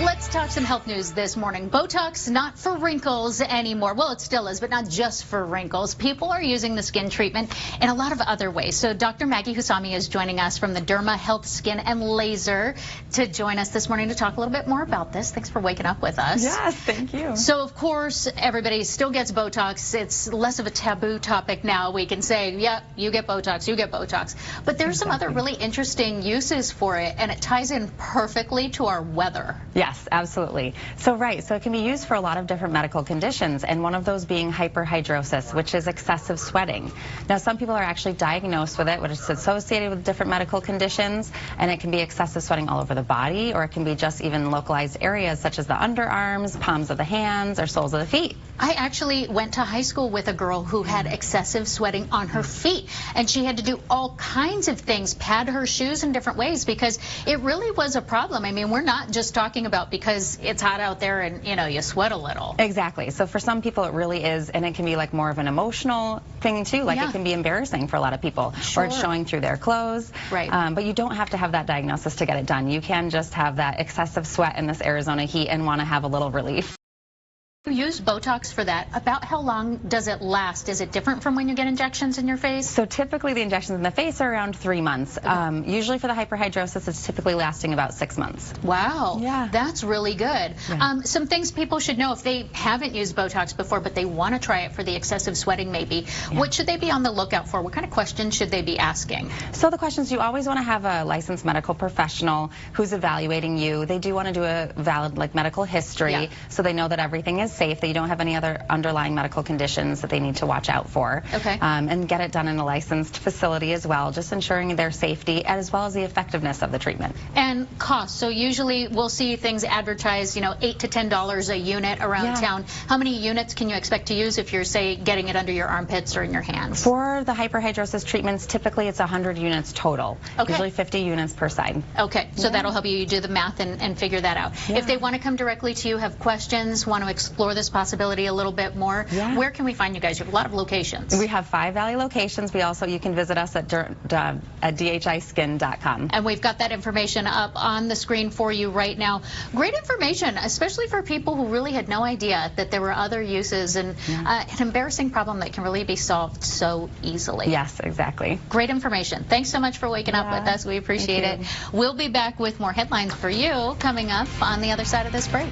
Let's talk some health news this morning. Botox, not for wrinkles anymore. Well, it still is, but not just for wrinkles. People are using the skin treatment in a lot of other ways. So Dr. Maggie Husami is joining us from the Derma Health Skin and Laser to join us this morning to talk a little bit more about this. Thanks for waking up with us. Yes, thank you. So, of course, everybody still gets Botox. It's less of a taboo topic now. We can say, yeah, you get Botox, you get Botox. But there's some other really interesting uses for it, and it ties in perfectly to our weather. Yes, absolutely. So it can be used for a lot of different medical conditions, and one of those being hyperhidrosis, which is excessive sweating. Now, some people are actually diagnosed with it, which is associated with different medical conditions, and it can be excessive sweating all over the body, or it can be just even localized areas such as the underarms, palms of the hands, or soles of the feet. I actually went to high school with a girl who had excessive sweating on her feet, and she had to do all kinds of things, pad her shoes in different ways, because it really was a problem. I mean, we're not just talking about because it's hot out there and, you know, you sweat a little. Exactly. So for some people it really is, and it can be like more of an emotional thing too. Like it can be embarrassing for a lot of people, or it's showing through their clothes. Right. But you don't have to have that diagnosis to get it done. You can just have that excessive sweat in this Arizona heat and want to have a little relief. You use Botox for that. About how long does it last? Is it different from when you get injections in your face? So typically the injections in the face are around 3 months. Okay. Usually for the hyperhidrosis, it's typically lasting about 6 months. Wow. Yeah. That's really good. Yeah. Some things people should know if they haven't used Botox before, but they want to try it for the excessive sweating maybe. Yeah. What should they be on the lookout for? What kind of questions should they be asking? So the questions, you always want to have a licensed medical professional who's evaluating you. They do want to do a valid medical history, so they know that everything is safe, that you don't have any other underlying medical conditions that they need to watch out for. Okay. And get it done in a licensed facility as well, just ensuring their safety as well as the effectiveness of the treatment. And cost. So usually we'll see things advertised, you know, $8 to $10 a unit around town. How many units can you expect to use if you're, say, getting it under your armpits or in your hands? For the hyperhidrosis treatments, typically it's 100 units total. Okay. Usually 50 units per side. Okay. So that'll help you do the math and figure that out. Yeah. If they want to come directly to you, have questions, want to explore this possibility a little bit more, where can we find you guys? You have a lot of locations. We have 5 Valley locations. We also, you can visit us at dhiskin.com. And we've got that information up on the screen for you right now. Great information, especially for people who really had no idea that there were other uses, and an embarrassing problem that can really be solved so easily. Yes, exactly. Great information. Thanks so much for waking up with us. We appreciate it. We'll be back with more headlines for you coming up on the other side of this break.